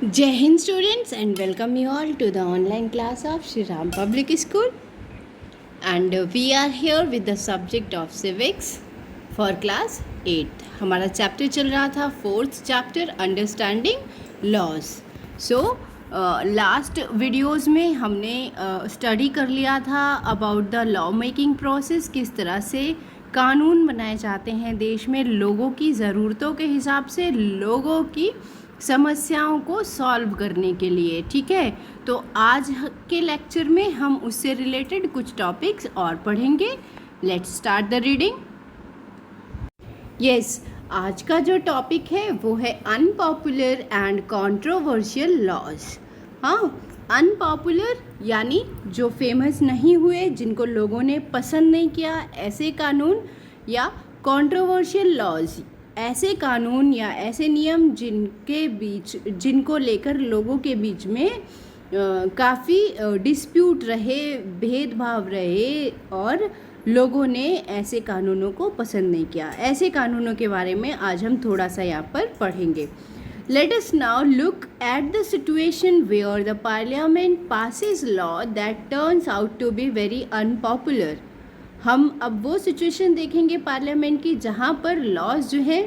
Jai Hind students, and welcome you all to the online class of Shri Ram Public School. And we are here with the subject of civics for class 8th. हमारा chapter चल रहा था 4th chapter understanding laws. So last videos में हमने study कर लिया था about the law making process, किस तरह से कानून बनाए जाते हैं देश में लोगों की ज़रूरतों के हिसाब से, लोगों की समस्याओं को सॉल्व करने के लिए. ठीक है, तो आज के लेक्चर में हम उससे रिलेटेड कुछ टॉपिक्स और पढ़ेंगे. Let's start the reading. Yes, आज का जो टॉपिक है वो है अनपॉपुलर एंड कंट्रोवर्शियल लॉज. हाँ, अनपॉपुलर यानी जो फेमस नहीं हुए, जिनको लोगों ने पसंद नहीं किया, ऐसे कानून, या कंट्रोवर्शियल लॉज, ऐसे कानून या ऐसे नियम जिनको लेकर लोगों के बीच में काफ़ी डिस्प्यूट रहे, भेदभाव रहे और लोगों ने ऐसे कानूनों को पसंद नहीं किया. ऐसे कानूनों के बारे में आज हम थोड़ा सा यहाँ पर पढ़ेंगे. Let us now look at the situation where the parliament passes law that turns out to be very unpopular. हम अब वो सिचुएशन देखेंगे पार्लियामेंट की जहाँ पर लॉज जो है,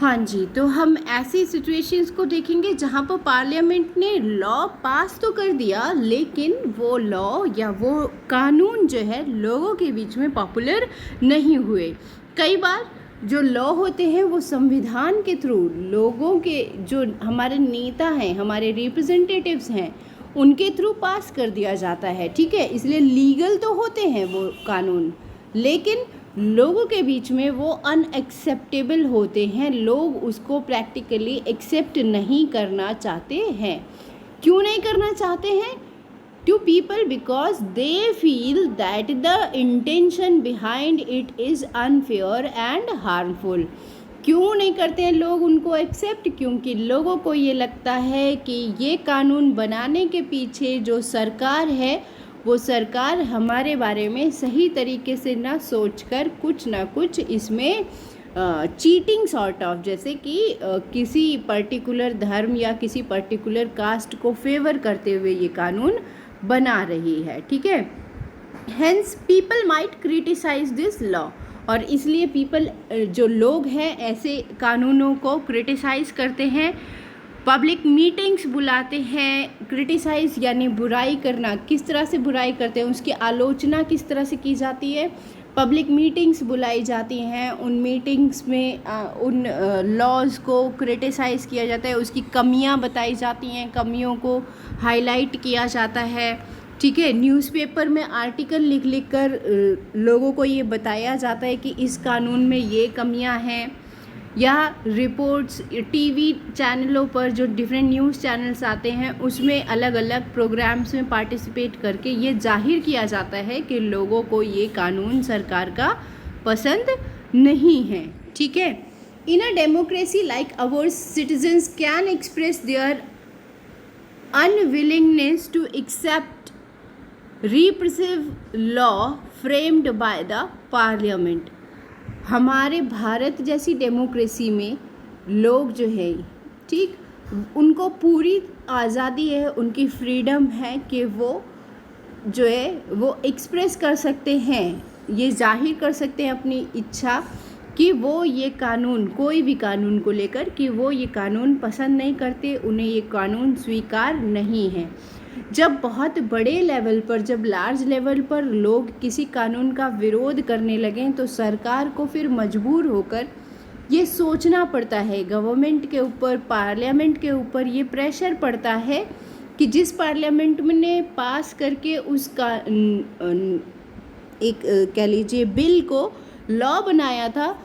हाँ जी, तो हम ऐसी सिचुएशंस को देखेंगे जहाँ पर पार्लियामेंट ने लॉ पास तो कर दिया, लेकिन वो लॉ या वो कानून जो है लोगों के बीच में पॉपुलर नहीं हुए. कई बार जो लॉ होते हैं वो संविधान के थ्रू लोगों के, जो हमारे नेता हैं, हमारे रिप्रेजेंटेटिव्स हैं, उनके थ्रू पास कर दिया जाता है. ठीक है, इसलिए लीगल तो होते हैं वो कानून, लेकिन लोगों के बीच में वो अनएक्सेप्टेबल होते हैं. लोग उसको प्रैक्टिकली एक्सेप्ट नहीं करना चाहते हैं. क्यों नहीं करना चाहते हैं? To people because they feel that the intention behind it is unfair and harmful. क्यों नहीं करते हैं लोग उनको एक्सेप्ट? क्योंकि लोगों को ये लगता है कि ये कानून बनाने के पीछे जो सरकार है, वो सरकार हमारे बारे में सही तरीके से ना सोचकर कुछ ना कुछ इसमें चीटिंग सॉर्ट ऑफ, जैसे कि किसी पर्टिकुलर धर्म या किसी पर्टिकुलर कास्ट को फेवर करते हुए ये कानून बना रही है. ठीक है, hence people might criticise this law. और इसलिए पीपल, जो लोग हैं, ऐसे कानूनों को क्रिटिसाइज़ करते हैं, पब्लिक मीटिंग्स बुलाते हैं. क्रिटिसाइज़ यानी बुराई करना. किस तरह से बुराई करते हैं, उसकी आलोचना किस तरह से की जाती है. पब्लिक मीटिंग्स बुलाई जाती हैं, उन मीटिंग्स में उन लॉज को क्रिटिसाइज़ किया जाता है, उसकी कमियां बताई जाती हैं, कमियों को हाईलाइट किया जाता है. ठीक है, न्यूज़पेपर में आर्टिकल लिख कर लोगों को ये बताया जाता है कि इस कानून में ये कमियां हैं, या रिपोर्ट्स टीवी चैनलों पर जो डिफरेंट न्यूज़ चैनल्स आते हैं उसमें अलग अलग प्रोग्राम्स में पार्टिसिपेट करके ये जाहिर किया जाता है कि लोगों को ये कानून सरकार का पसंद नहीं है. ठीक है, in a democracy like ours citizens can express their unwillingness to accept repressive law framed by the parliament. हमारे भारत जैसी डेमोक्रेसी में लोग जो है, ठीक, उनको पूरी आज़ादी है, उनकी फ्रीडम है कि वो जो है वो एक्सप्रेस कर सकते हैं, ये जाहिर कर सकते हैं अपनी इच्छा कि वो ये कानून, कोई भी कानून को लेकर, कि वो ये कानून पसंद नहीं करते, उन्हें ये कानून स्वीकार नहीं है. जब बहुत बड़े लेवल पर, जब लार्ज लेवल पर लोग किसी कानून का विरोध करने लगें, तो सरकार को फिर मजबूर होकर ये सोचना पड़ता है, गवर्नमेंट के ऊपर, पार्लियामेंट के ऊपर ये प्रेशर पड़ता है कि जिस पार्लियामेंट ने पास करके उसका एक कह लीजिए बिल को लॉ बनाया था,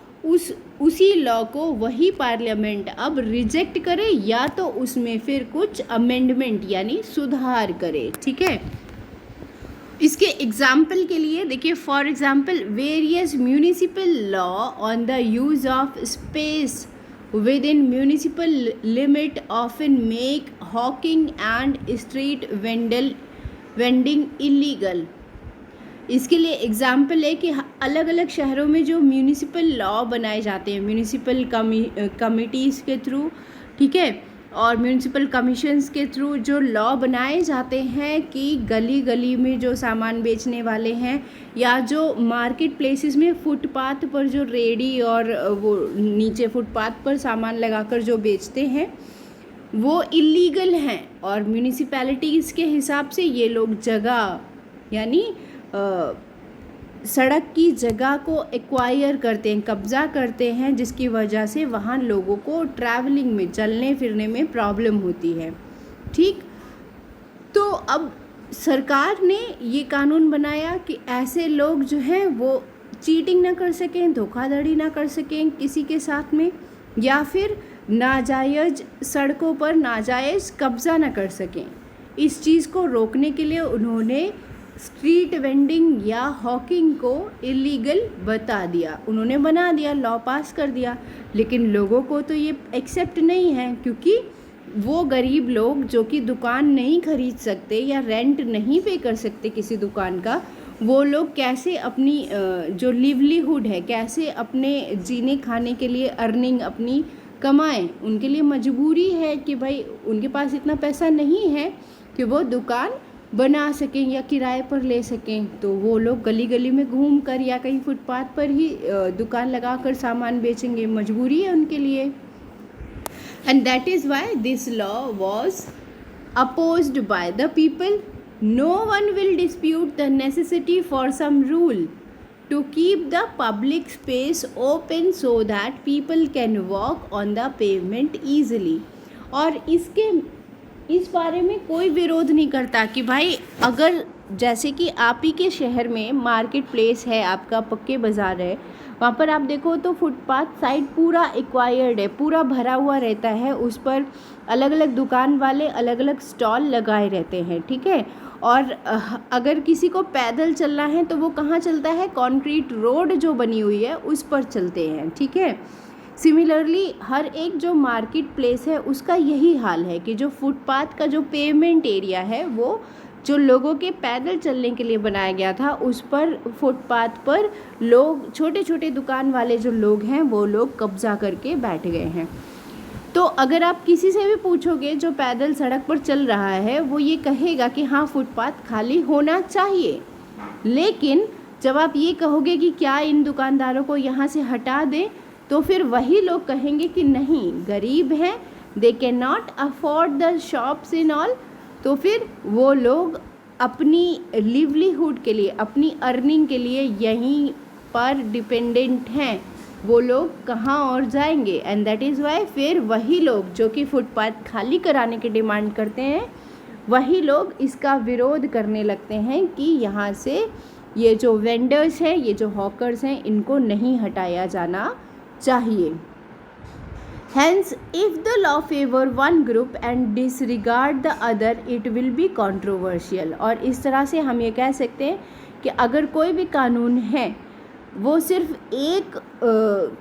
उसी लॉ को वही पार्लियामेंट अब रिजेक्ट करे, या तो उसमें फिर कुछ अमेंडमेंट यानी सुधार करे. ठीक है, इसके एग्जाम्पल के लिए देखिए, for example various municipal law on the use of space with in municipal limit often make Hawking and street vending illegal. इसके लिए एग्ज़ाम्पल है कि अलग अलग शहरों में जो म्यूनिसिपल लॉ बनाए जाते हैं म्यूनिसिपल कमिटीज़ के थ्रू, ठीक है, और म्यूनिसिपल कमीशंस के थ्रू जो लॉ बनाए जाते हैं कि गली गली में जो सामान बेचने वाले हैं या जो मार्केट प्लेसेस में फुटपाथ पर जो रेडी और वो नीचे फुटपाथ पर सामान लगाकर जो बेचते हैं वो इलीगल हैं, और म्यूनिसिपैलिटीज़ के हिसाब से ये लोग जगह यानी सड़क की जगह को एक्वायर करते हैं, कब्ज़ा करते हैं, जिसकी वजह से वहाँ लोगों को ट्रैवलिंग में चलने फिरने में प्रॉब्लम होती है। ठीक, तो अब सरकार ने ये कानून बनाया कि ऐसे लोग जो हैं वो चीटिंग ना कर सकें, धोखाधड़ी ना कर सकें किसी के साथ में, या फिर नाजायज़ सड़कों पर नाजायज़ कब्ज़ा ना कर सकें। इस चीज़ को रोकने के लिए उन्होंने स्ट्रीट वेंडिंग या हॉकिंग को इलीगल बता दिया, उन्होंने बना दिया, लॉ पास कर दिया। लेकिन लोगों को तो ये एक्सेप्ट नहीं है, क्योंकि वो गरीब लोग जो कि दुकान नहीं खरीद सकते या रेंट नहीं पे कर सकते किसी दुकान का, वो लोग कैसे अपनी जो लिवलीहुड है, कैसे अपने जीने खाने के लिए अर्निंग अपनी कमाएं। उनके लिए मजबूरी है कि भाई उनके पास इतना पैसा नहीं है कि वो दुकान बना सकें या किराए पर ले सकें, तो वो लोग गली गली में घूम कर या कहीं फुटपाथ पर ही दुकान लगाकर सामान बेचेंगे, मजबूरी है उनके लिए। And that is why this law was opposed by the people. No one will dispute the necessity for some rule to keep the public space open so that people can walk on the pavement easily। और इस बारे में कोई विरोध नहीं करता कि भाई अगर जैसे कि आप ही के शहर में मार्केट प्लेस है, आपका पक्के बाज़ार है, वहाँ पर आप देखो तो फुटपाथ साइड पूरा एक्वायर्ड है, पूरा भरा हुआ रहता है, उस पर अलग अलग दुकान वाले अलग अलग स्टॉल लगाए रहते हैं। ठीक है, और अगर किसी को पैदल चलना है तो वो कहाँ चलता है, कंक्रीट रोड जो बनी हुई है उस पर चलते हैं। ठीक है, सिमिलरली हर एक जो मार्केट प्लेस है उसका यही हाल है कि जो फुटपाथ का जो पेवमेंट एरिया है वो जो लोगों के पैदल चलने के लिए बनाया गया था, उस पर फुटपाथ पर लोग छोटे छोटे दुकान वाले जो लोग हैं वो लोग कब्जा करके बैठ गए हैं। तो अगर आप किसी से भी पूछोगे जो पैदल सड़क पर चल रहा है, वो ये कहेगा कि हाँ फुटपाथ खाली होना चाहिए। लेकिन जब आप ये कहोगे कि क्या इन दुकानदारों को यहाँ से हटा दें, तो फिर वही लोग कहेंगे कि नहीं, गरीब हैं, they can not afford the shops in all. तो फिर वो लोग अपनी लिवलीहुड के लिए, अपनी अर्निंग के लिए यहीं पर डिपेंडेंट हैं, वो लोग कहाँ और जाएंगे। एंड दैट इज़ वाई फिर वही लोग जो कि फुटपाथ खाली कराने की डिमांड करते हैं, वही लोग इसका विरोध करने लगते हैं कि यहाँ से ये जो वेंडर्स हैं, ये जो हॉकर्स हैं, इनको नहीं हटाया जाना चाहिए। Hence, if the law favor one group and disregard the other, it will be controversial। और इस तरह से हम ये कह सकते हैं कि अगर कोई भी कानून है वो सिर्फ एक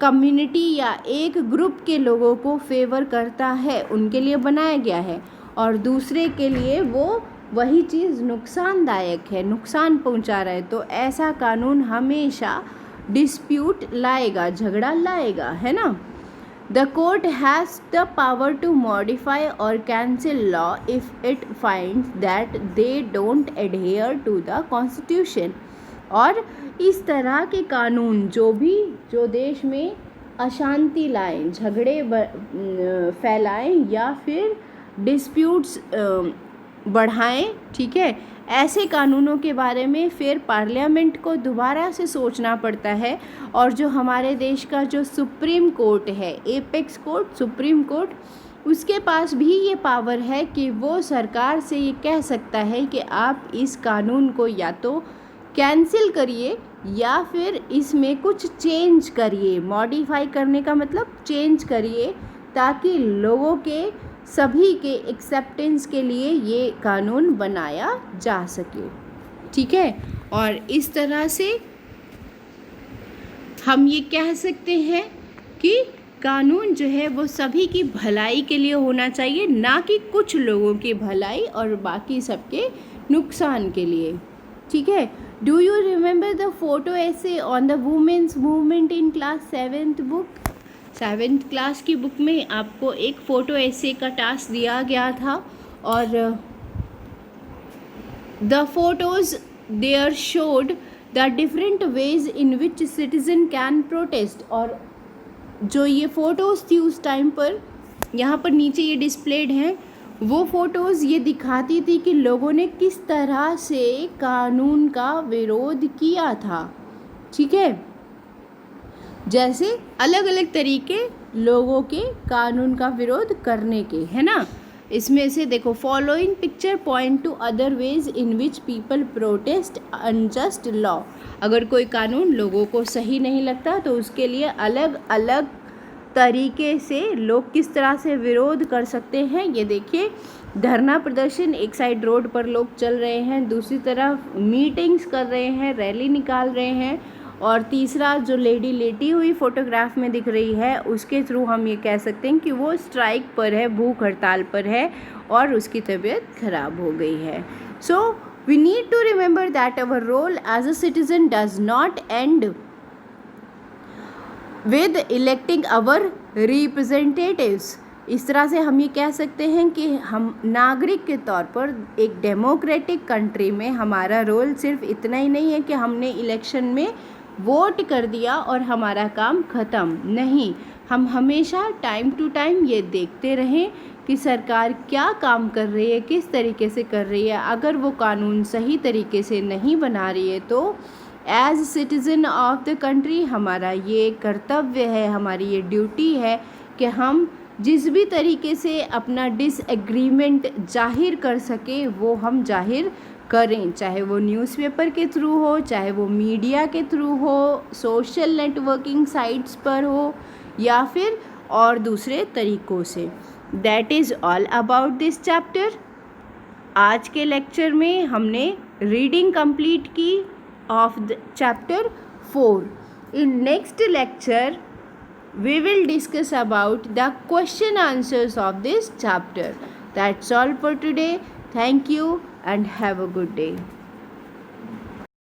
कम्युनिटी या एक ग्रुप के लोगों को फेवर करता है, उनके लिए बनाया गया है, और दूसरे के लिए वो वही चीज़ नुकसानदायक है, नुकसान पहुंचा रहा है, तो ऐसा कानून हमेशा डिस्प्यूट लाएगा, झगड़ा लाएगा, है ना। The court has the power to modify or cancel law if it finds that they don't adhere to the constitution। और इस तरह के कानून जो देश में अशांति लाएं, झगड़े फैलाएं या फिर डिस्प्यूट्स बढ़ाएं, ठीक है, ऐसे कानूनों के बारे में फिर पार्लियामेंट को दोबारा से सोचना पड़ता है। और जो हमारे देश का जो सुप्रीम कोर्ट है, एपेक्स कोर्ट, सुप्रीम कोर्ट, उसके पास भी ये पावर है कि वो सरकार से ये कह सकता है कि आप इस कानून को या तो कैंसिल करिए या फिर इसमें कुछ चेंज करिए। मॉडिफाई करने का मतलब चेंज करिए, ताकि लोगों के सभी के एक्सेप्टेंस के लिए ये कानून बनाया जा सके। ठीक है, और इस तरह से हम ये कह सकते हैं कि कानून जो है वो सभी की भलाई के लिए होना चाहिए, ना कि कुछ लोगों की भलाई और बाकी सबके नुकसान के लिए। ठीक है, do you remember the photo essay on the women's movement in class 7th बुक? 7th क्लास की बुक में आपको एक फ़ोटो ऐसे का टास्क दिया गया था और the photos there showed the different ways in which citizen can protest. और जो ये फ़ोटोज़ थी उस टाइम पर, यहाँ पर नीचे ये डिस्प्लेड हैं, वो फ़ोटोज़ ये दिखाती थी कि लोगों ने किस तरह से कानून का विरोध किया था। ठीक है, जैसे अलग अलग तरीके लोगों के कानून का विरोध करने के, है ना। इसमें से देखो, following picture point two other ways in which people protest unjust law. अगर कोई कानून लोगों को सही नहीं लगता तो उसके लिए अलग अलग तरीके से लोग किस तरह से विरोध कर सकते हैं। ये देखिए, धरना प्रदर्शन, एक साइड रोड पर लोग चल रहे हैं, दूसरी तरफ मीटिंग्स कर रहे हैं, रैली निकाल रहे हैं, और तीसरा जो लेडी लेटी हुई फोटोग्राफ में दिख रही है उसके थ्रू हम ये कह सकते हैं कि वो स्ट्राइक पर है, भूख हड़ताल पर है और उसकी तबीयत खराब हो गई है। So we need to remember that our role as a citizen does not end with electing our representatives. इस तरह से हम ये कह सकते हैं कि हम नागरिक के तौर पर एक डेमोक्रेटिक कंट्री में हमारा रोल सिर्फ इतना ही नहीं है कि हमने इलेक्शन में वोट कर दिया और हमारा काम ख़त्म। नहीं, हम हमेशा टाइम टू टाइम ये देखते रहें कि सरकार क्या काम कर रही है, किस तरीके से कर रही है। अगर वो कानून सही तरीके से नहीं बना रही है तो as citizen of the country हमारा ये कर्तव्य है, हमारी ये ड्यूटी है कि हम जिस भी तरीके से अपना डिसएग्रीमेंट जाहिर कर सके वो हम जाहिर करें, चाहे वो न्यूज़पेपर के थ्रू हो, चाहे वो मीडिया के थ्रू हो, सोशल नेटवर्किंग साइट्स पर हो, या फिर और दूसरे तरीक़ों से। That is all about this chapter. आज के लेक्चर में हमने रीडिंग कंप्लीट की of the chapter 4। In next lecture we will discuss about the question answers of this chapter. That's all for today. Thank you and have a good day.